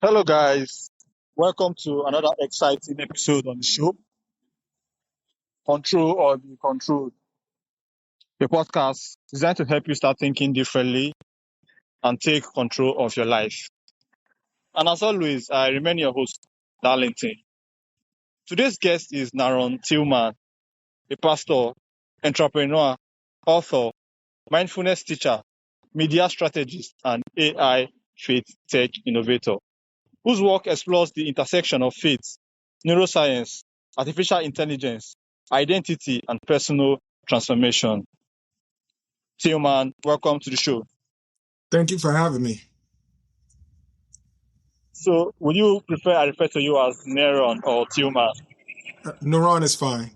Hello, guys. Welcome to another exciting episode on the show, Control or Be Controlled, a podcast designed to help you start thinking differently and take control of your life. And as always, I remain your host, Darlington. Today's guest is Naron Tillman, a pastor, entrepreneur, author, mindfulness teacher, media strategist, and AI faith tech innovator, whose work explores the intersection of faith, neuroscience, artificial intelligence, identity, and personal transformation. Tillman, welcome to the show. Thank you for having me. So, would you prefer I refer to you as Neron or Tillman? Naron is fine.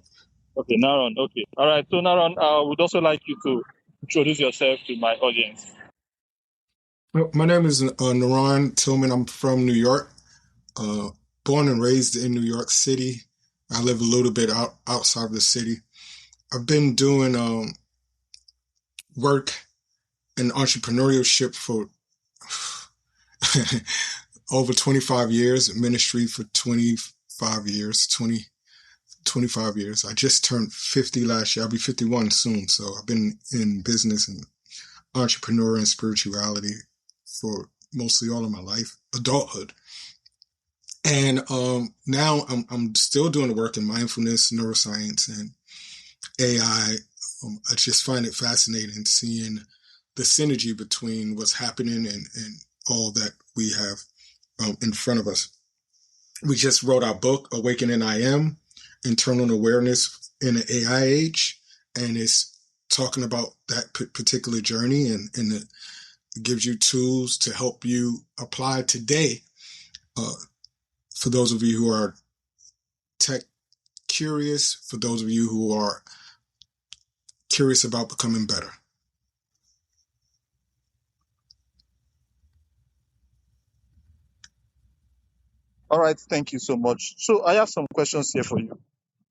Okay, Naron. Okay. All right. So, Naron, I would also like you to introduce yourself to my audience. My name is Naron Tillman. I'm from New York, born and raised in New York City. I live a little bit outside of the city. I've been doing work in entrepreneurship for over 25 years, ministry for 25 years. I just turned 50 last year. I'll be 51 soon. So I've been in business and entrepreneur and spirituality for mostly all of my life, adulthood. And now I'm still doing the work in mindfulness, neuroscience, and AI. I just find it fascinating seeing the synergy between what's happening and all that we have in front of us. We just wrote our book, Awakening I Am, Internal Awareness in an AI Age, and it's talking about that particular journey, and it gives you tools to help you apply today. For those of you who are tech curious, for those of you who are curious about becoming better. All right. Thank you so much. So, I have some questions here for you,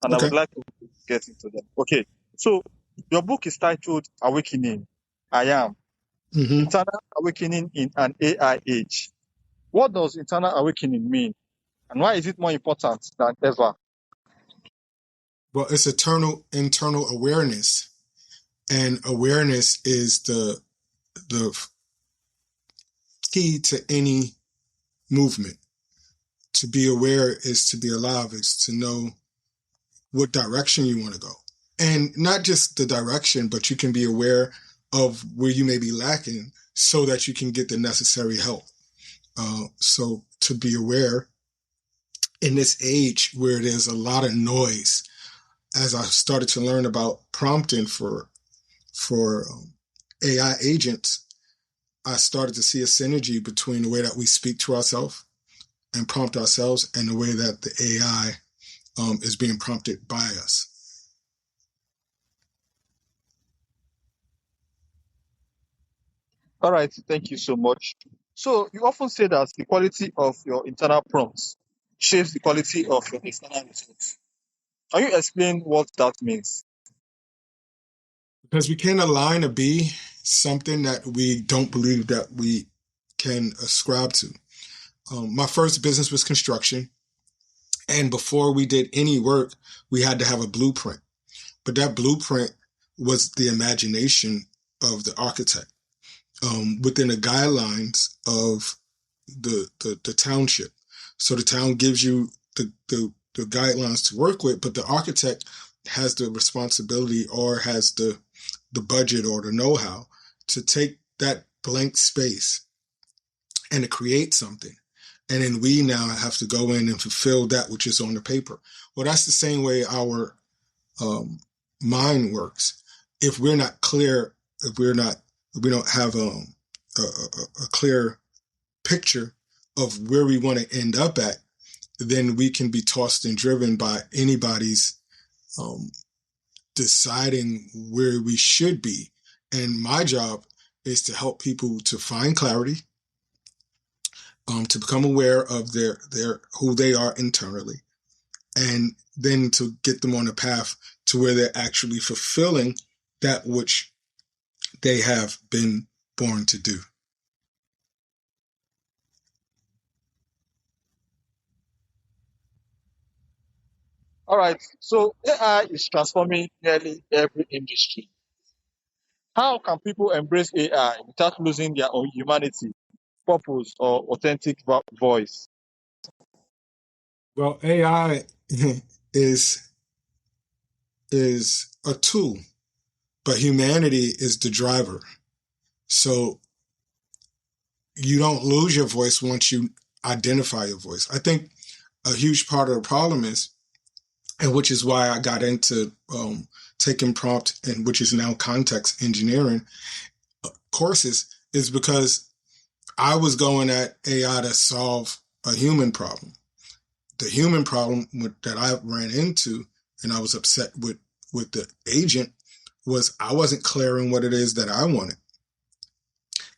and I would like to get into them. Okay. So, your book is titled Awakening I Am, Internal Awakening in an AI Age. What does internal awakening mean? And why is it more important than ever? Well, it's internal awareness. And awareness is the key to any movement. To be aware is to be alive, is to know what direction you want to go. And not just the direction, but you can be aware of where you may be lacking so that you can get the necessary help. So to be aware in this age where there's a lot of noise, as I started to learn about prompting for AI agents, I started to see a synergy between the way that we speak to ourselves and prompt ourselves and the way that the AI is being prompted by us. All right, thank you so much. So you often say that the quality of your internal prompts shapes the quality of your external results. Can you explain what that means? Because we can't align to be something that we don't believe that we can ascribe to. My first business was construction. And before we did any work, we had to have a blueprint. But that blueprint was the imagination of the architect within the guidelines of the township. So the town gives you the guidelines to work with, but the architect has the responsibility or has the budget or the know-how to take that blank space and to create something. And then we now have to go in and fulfill that which is on the paper. Well, that's the same way our mind works. If we're not clear, if we don't have a clear picture of where we want to end up at, then we can be tossed and driven by anybody's deciding where we should be. And my job is to help people to find clarity, to become aware of their who they are internally, and then to get them on a path to where they're actually fulfilling that which they have been born to do. All right. So AI is transforming nearly every industry. How can people embrace AI without losing their own humanity, purpose, or authentic voice? Well, AI is is a tool, but humanity is the driver. So you don't lose your voice once you identify your voice. I think a huge part of the problem is, and which is why I got into taking prompt and which is now context engineering courses, is because I was going at AI to solve a human problem. The human problem that I ran into, and I was upset with the agent, was I wasn't clear on what it is that I wanted.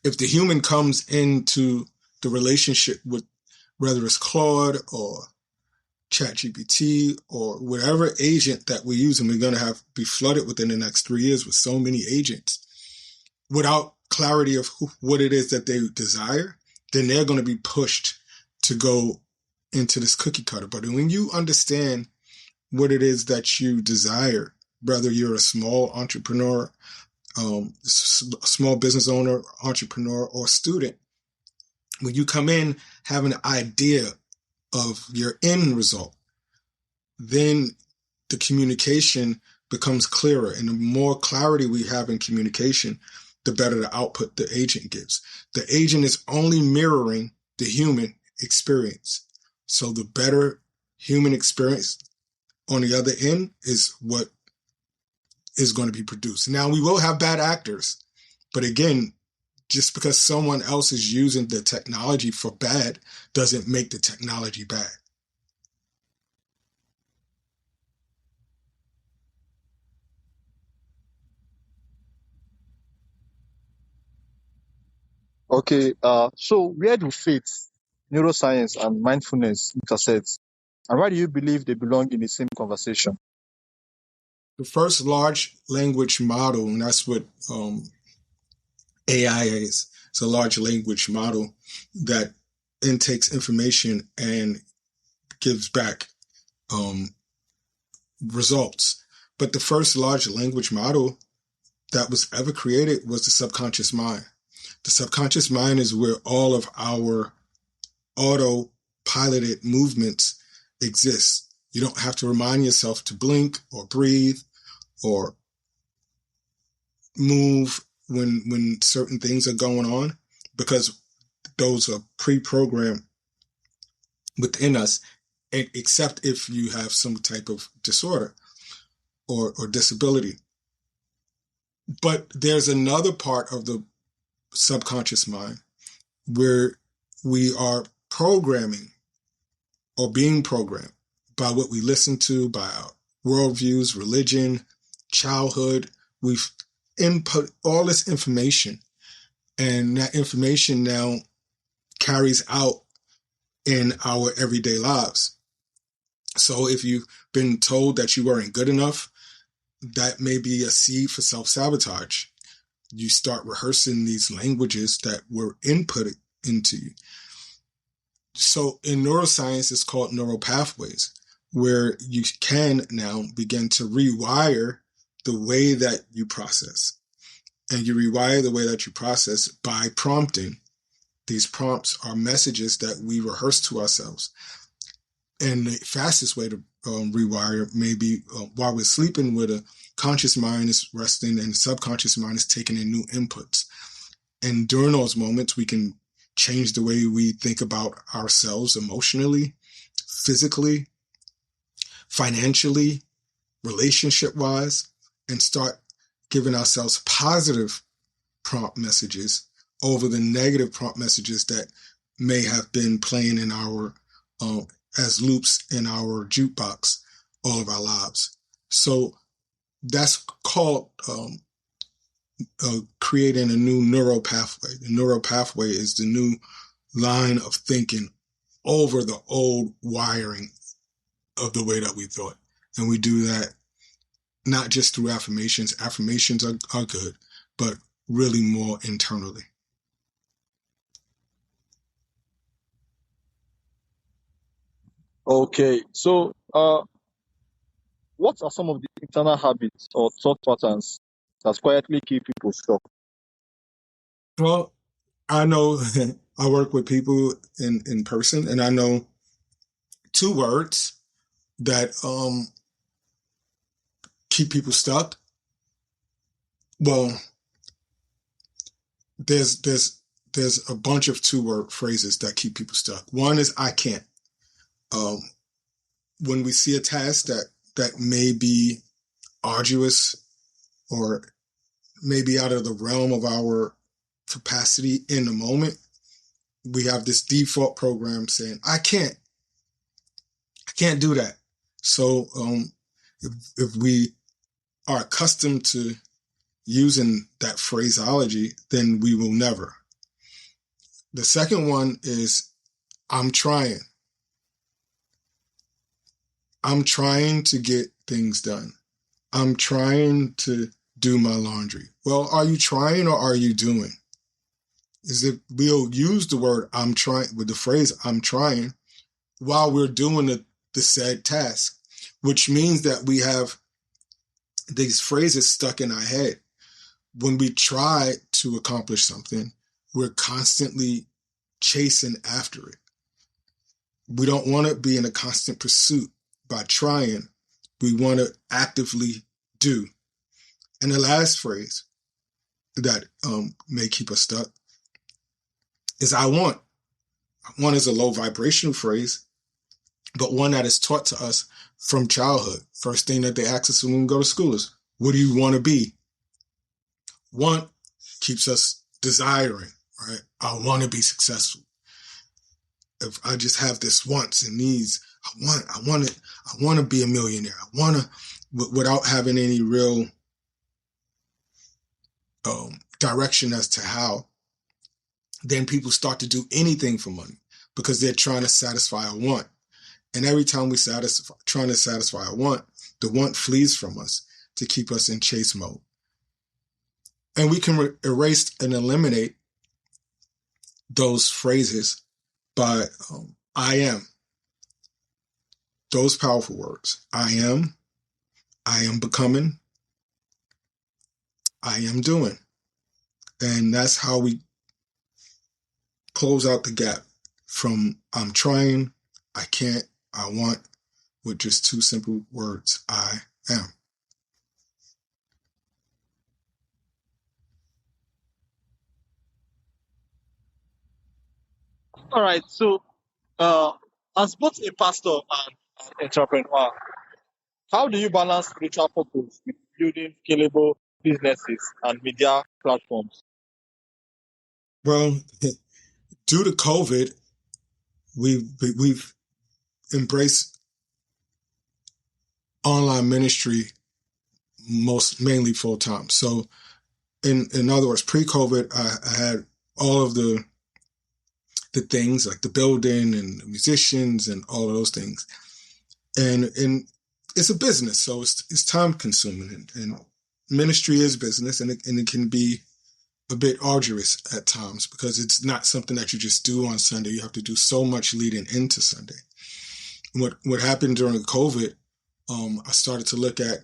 If the human comes into the relationship with, whether it's Claude or ChatGPT or whatever agent that we use, and we're going to be flooded within the next 3 years with so many agents, without clarity of what it is that they desire, then they're going to be pushed to go into this cookie cutter. But when you understand what it is that you desire, whether you're a small entrepreneur, small business owner, entrepreneur, or student, when you come in having an idea of your end result, then the communication becomes clearer. And the more clarity we have in communication, the better the output the agent gives. The agent is only mirroring the human experience. So the better human experience on the other end is what is going to be produced. Now, we will have bad actors, but again, just because someone else is using the technology for bad doesn't make the technology bad. Okay. So where do faith, neuroscience, and mindfulness intersect? And why do you believe they belong in the same conversation? The first large language model, and that's what AI is. It's a large language model that intakes information and gives back results. But the first large language model that was ever created was the subconscious mind. The subconscious mind is where all of our auto-piloted movements exist. You don't have to remind yourself to blink or breathe or move when certain things are going on, because those are pre-programmed within us, except if you have some type of disorder or disability. But there's another part of the subconscious mind where we are programming or being programmed by what we listen to, by our worldviews, religion, childhood. We've input all this information, and that information now carries out in our everyday lives. So if you've been told that you weren't good enough, that may be a seed for self-sabotage. You start rehearsing these languages that were inputted into you. So in neuroscience, it's called neural pathways, where you can now begin to rewire the way that you process. And you rewire the way that you process by prompting. These prompts are messages that we rehearse to ourselves. And the fastest way to rewire may be while we're sleeping, where the conscious mind is resting and the subconscious mind is taking in new inputs. And during those moments, we can change the way we think about ourselves emotionally, physically, financially, relationship-wise, and start giving ourselves positive prompt messages over the negative prompt messages that may have been playing in our as loops in our jukebox all of our lives. So that's called creating a new neural pathway. The neural pathway is the new line of thinking over the old wiring of the way that we thought. And we do that not just through affirmations. Affirmations are good, but really more internally. Okay. So What are some of the internal habits or thought patterns that quietly keep people stuck? Well, I know I work with people in person, and I know two words that keep people stuck. Well, there's a bunch of two-word phrases that keep people stuck. One is I can't. Um, when we see a task that may be arduous or maybe out of the realm of our capacity in the moment, we have this default program saying, I can't do that. So if we are accustomed to using that phraseology, then we will never. The second one is I'm trying. I'm trying to get things done. I'm trying to do my laundry. Well, are you trying or are you doing? Is it we'll use the word I'm trying with the phrase I'm trying while we're doing the said task, which means that we have these phrases stuck in our head. When we try to accomplish something, we're constantly chasing after it. We don't want to be in a constant pursuit by trying. We want to actively do. And the last phrase that may keep us stuck is I want. One is a low vibrational phrase, but one that is taught to us from childhood. First thing that they ask us when we go to school is, what do you want to be? Want keeps us desiring, right? I want to be successful. If I just have this wants and needs, I want to be a millionaire. I want to, without having any real direction as to how, then people start to do anything for money because they're trying to satisfy a want. And every time we trying to satisfy a want, the want flees from us to keep us in chase mode. And we can erase and eliminate those phrases by I am. Those powerful words. I am becoming, I am doing. And that's how we close out the gap from I'm trying, I can't, I want, with just two simple words, I am. All right. So, as both a pastor and an entrepreneur, how do you balance spiritual purpose with building scalable businesses and media platforms? Well, due to COVID, we've embraced online ministry mainly full time. So in other words, pre-COVID, I had all of the things like the building and the musicians and all of those things. And it's a business, so it's time consuming, and ministry is business, and it can be a bit arduous at times because it's not something that you just do on Sunday. You have to do so much leading into Sunday. And what happened during COVID, I started to look at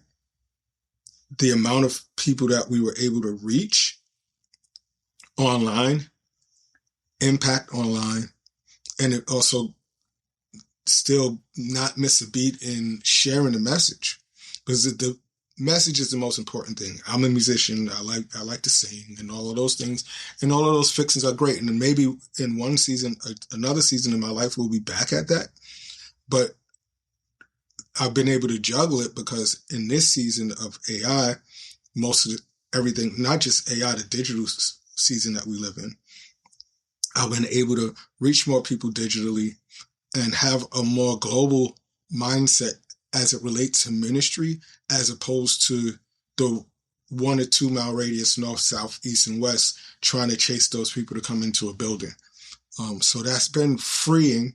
the amount of people that we were able to reach online, impact online, and it also still not miss a beat in sharing the message, because the message is the most important thing. I'm a musician. I like to sing and all of those things, and all of those fixings are great. And then maybe in one season, another season in my life, we'll be back at that. But I've been able to juggle it because in this season of AI, most of everything, not just AI, the digital season that we live in, I've been able to reach more people digitally and have a more global mindset as it relates to ministry, as opposed to the 1 or 2 mile radius, north, south, east, and west, trying to chase those people to come into a building. So that's been freeing.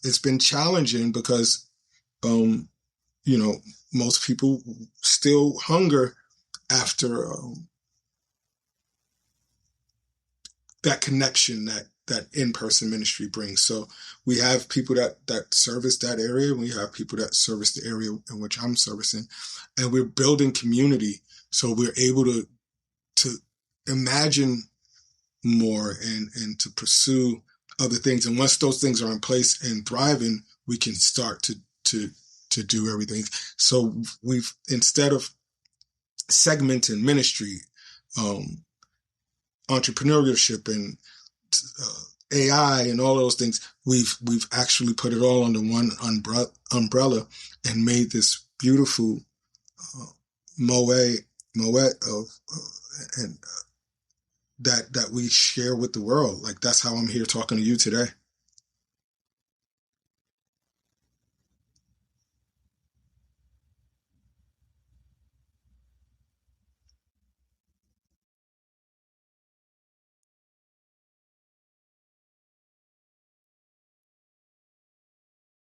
It's been challenging because, most people still hunger after that connection, that in-person ministry brings. So we have people that service that area. We have people that service the area in which I'm servicing, and we're building community. So we're able to imagine more and to pursue other things. And once those things are in place and thriving, we can start to do everything. So we've, instead of segmenting ministry, entrepreneurship and AI and all those things, we've actually put it all under one umbrella and made this beautiful moat of and that we share with the world. Like, that's how I'm here talking to you today.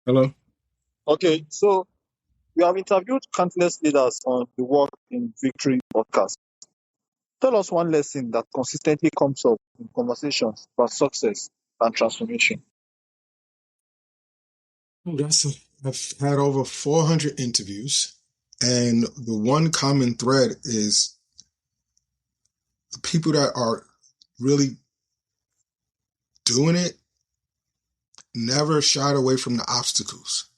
Hello. Okay, so we have interviewed countless leaders on the Work in Victory podcast. Tell us one lesson that consistently comes up in conversations about success and transformation. I've had over 400 interviews, and the one common thread is the people that are really doing it never shied away from the obstacles.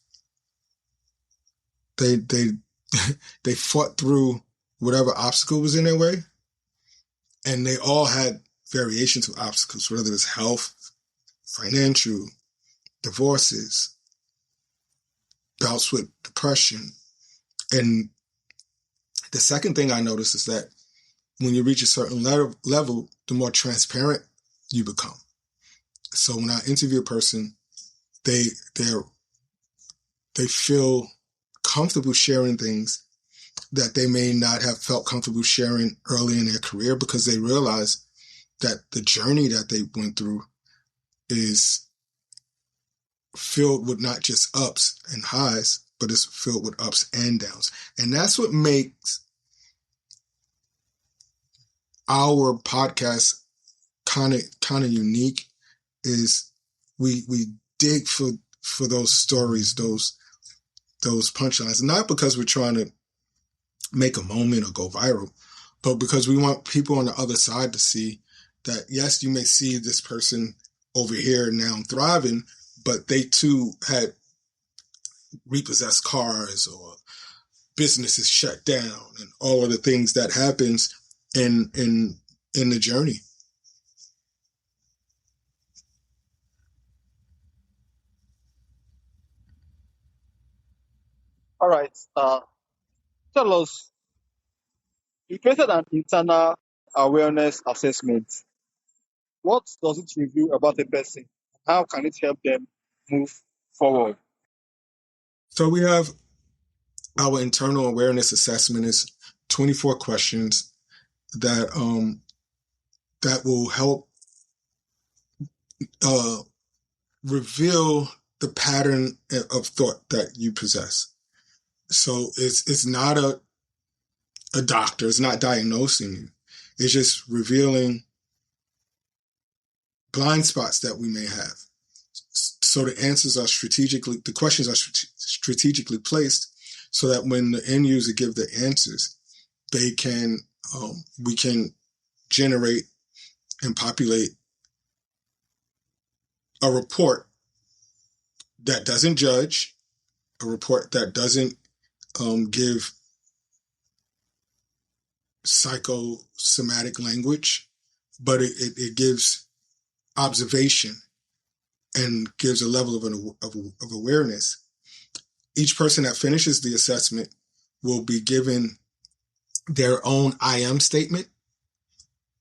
They they fought through whatever obstacle was in their way, and they all had variations of obstacles, whether it's health, financial, divorces, bouts with depression. And the second thing I noticed is that when you reach a certain level, the more transparent you become. So when I interview a person, they feel comfortable sharing things that they may not have felt comfortable sharing early in their career, because they realize that the journey that they went through is filled with not just ups and highs, but it's filled with ups and downs. And that's what makes our podcast kind of unique, is we dig for those stories, those punchlines, not because we're trying to make a moment or go viral, but because we want people on the other side to see that, yes, you may see this person over here now thriving, but they too had repossessed cars or businesses shut down and all of the things that happens in the journey. All right. Tell us, you created an internal awareness assessment. What does it reveal about a person? How can it help them move forward? So we have our internal awareness assessment is 24 questions that will help reveal the pattern of thought that you possess. So it's not a doctor, it's not diagnosing you. It's just revealing blind spots that we may have. So the questions are strategically placed so that when the end user give the answers, we can generate and populate a report that doesn't judge, a report that doesn't give psychosomatic language, but it gives observation and gives a level of awareness. Each person that finishes the assessment will be given their own I am statement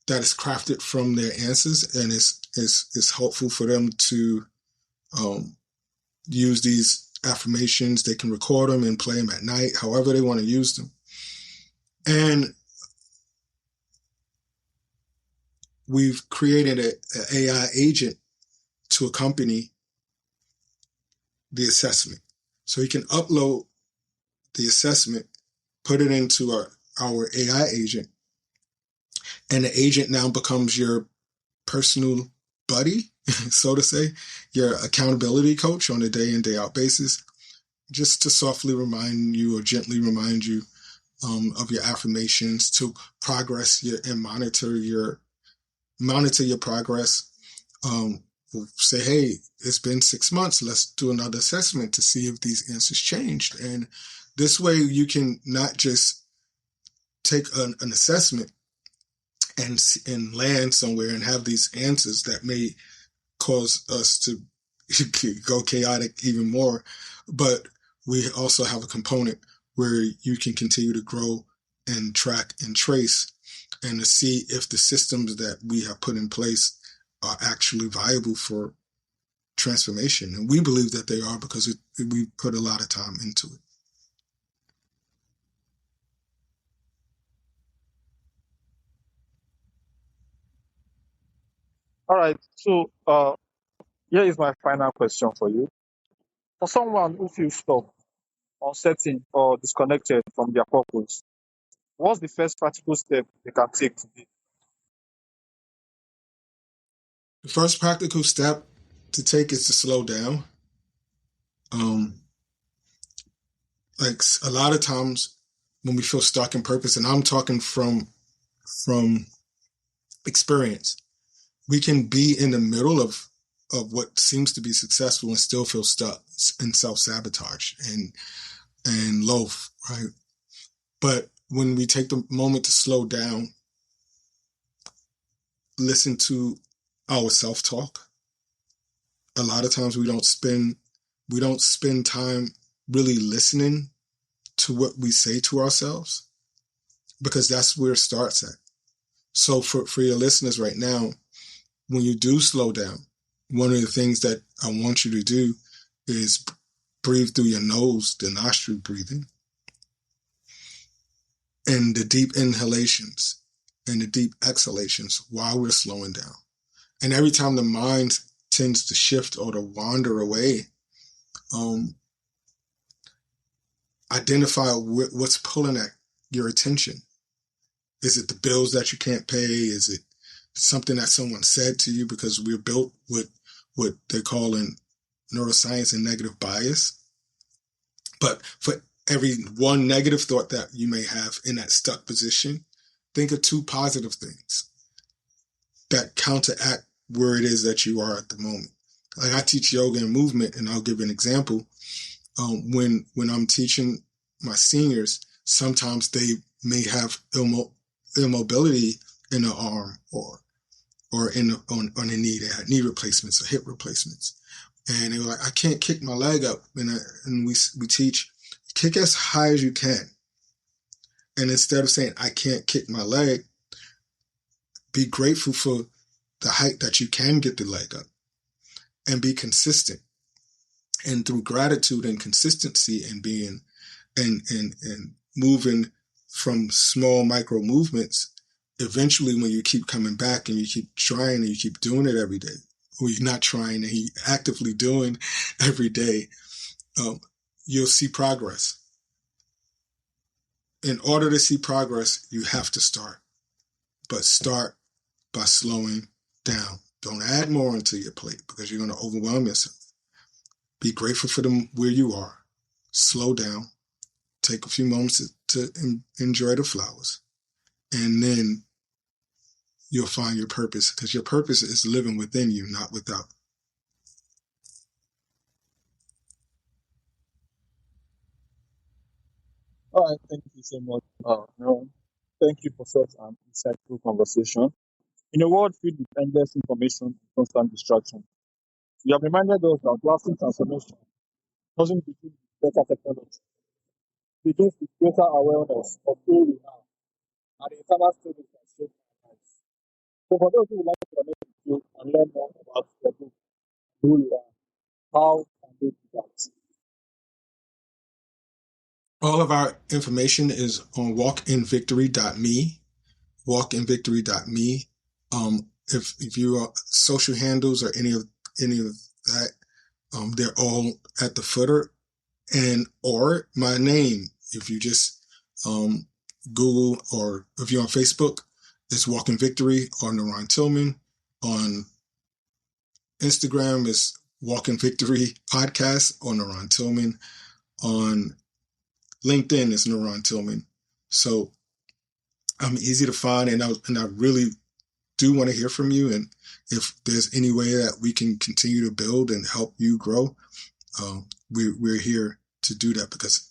that is crafted from their answers, and is helpful for them to use these affirmations. They can record them and play them at night, however they want to use them. And we've created an AI agent to accompany the assessment. So you can upload the assessment, put it into our AI agent, and the agent now becomes your personal buddy, so to say, your accountability coach on a day in, day out basis, just to softly remind you or gently remind you of your affirmations, to progress and monitor your progress. We'll say, hey, it's been 6 months. Let's do another assessment to see if these answers changed. And this way you can not just take an assessment and land somewhere and have these answers that may cause us to go chaotic even more. But we also have a component where you can continue to grow and track and trace and to see if the systems that we have put in place are actually viable for transformation. And we believe that they are because we put a lot of time into it. All right. So here is my final question for you. For someone who feels stuck, uncertain, or disconnected from their purpose, what's the first practical step they can take today? The first practical step to take is to slow down. Like a lot of times when we feel stuck in purpose, and I'm talking from experience, we can be in the middle of what seems to be successful and still feel stuck and self-sabotage and loaf, right? But when we take the moment to slow down, listen to our self-talk, a lot of times we don't spend time really listening to what we say to ourselves, because that's where it starts at. So for your listeners right now, when you do slow down, one of the things that I want you to do is breathe through your nose, the nostril breathing, and the deep inhalations and the deep exhalations while we're slowing down. And every time the mind tends to shift or to wander away, identify what's pulling at your attention. Is it the bills that you can't pay? Is it something that someone said to you? Because we're built with what they call in neuroscience a negative bias. But for every one negative thought that you may have in that stuck position, think of 2 positive things that counteract where it is that you are at the moment. Like I teach yoga and movement, and I'll give an example. When I'm teaching my seniors, sometimes they may have immobility in the arm or on a knee. They had knee replacements or hip replacements. And they were like, I can't kick my leg up. And we teach, kick as high as you can. And instead of saying, I can't kick my leg, be grateful for the height that you can get the leg up and be consistent. And through gratitude and consistency and being and moving from small micro movements, eventually when you keep coming back and you keep trying and you keep doing it every day, or you're not trying and you're actively doing every day, you'll see progress. In order to see progress, you have to start. But start by slowing down. Don't add more onto your plate because you're going to overwhelm yourself. Be grateful for where you are. Slow down. Take a few moments to enjoy the flowers. And then you'll find your purpose, because your purpose is living within you, not without. All right. Thank you so much, Aaron. Thank you for such an insightful conversation. In a world filled with endless information and constant distraction, you have reminded us that lasting transformation doesn't begin with better technology. It begins with greater awareness of who we are and the internal stories that shape our lives. So for those who would like to connect with you and learn more about your book, who you are, how can they do that? All of our information is on walkinvictory.me, walkinvictory.me. If you are social handles or any of that, they're all at the footer, or my name. If you just Google, or if you're on Facebook, it's Walk in Victory or Naran Tillman. On Instagram is Walk in Victory Podcast or Neuron Tillman. On LinkedIn is Neuron Tillman. So I'm easy to find, and I really do want to hear from you. And if there's any way that we can continue to build and help you grow, we're here to do that, because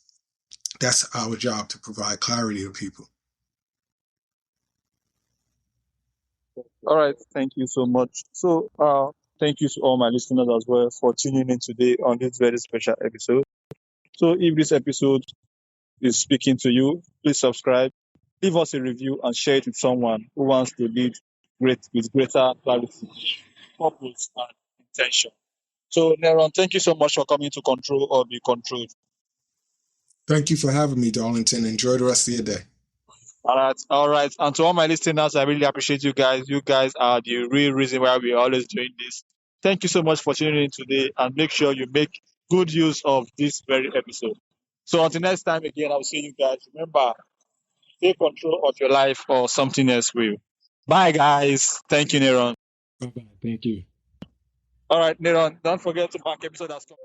that's our job, to provide clarity to people. All right. Thank you so much. So, thank you to all my listeners as well for tuning in today on this very special episode. So, if this episode is speaking to you, please subscribe, leave us a review, and share it with someone who wants to lead with greater clarity, purpose, and intention. So, Neron, thank you so much for coming to Control or Be Controlled. Thank you for having me, Darlington. Enjoy the rest of your day. All right. And to all my listeners, I really appreciate you guys. You guys are the real reason why we're always doing this. Thank you so much for tuning in today, and make sure you make good use of this very episode. So until next time again, I'll see you guys. Remember, take control of your life or something else will. Bye guys. Thank you, Neron. Bye-bye. Thank you. All right, Neron, don't forget to back episode that's coming.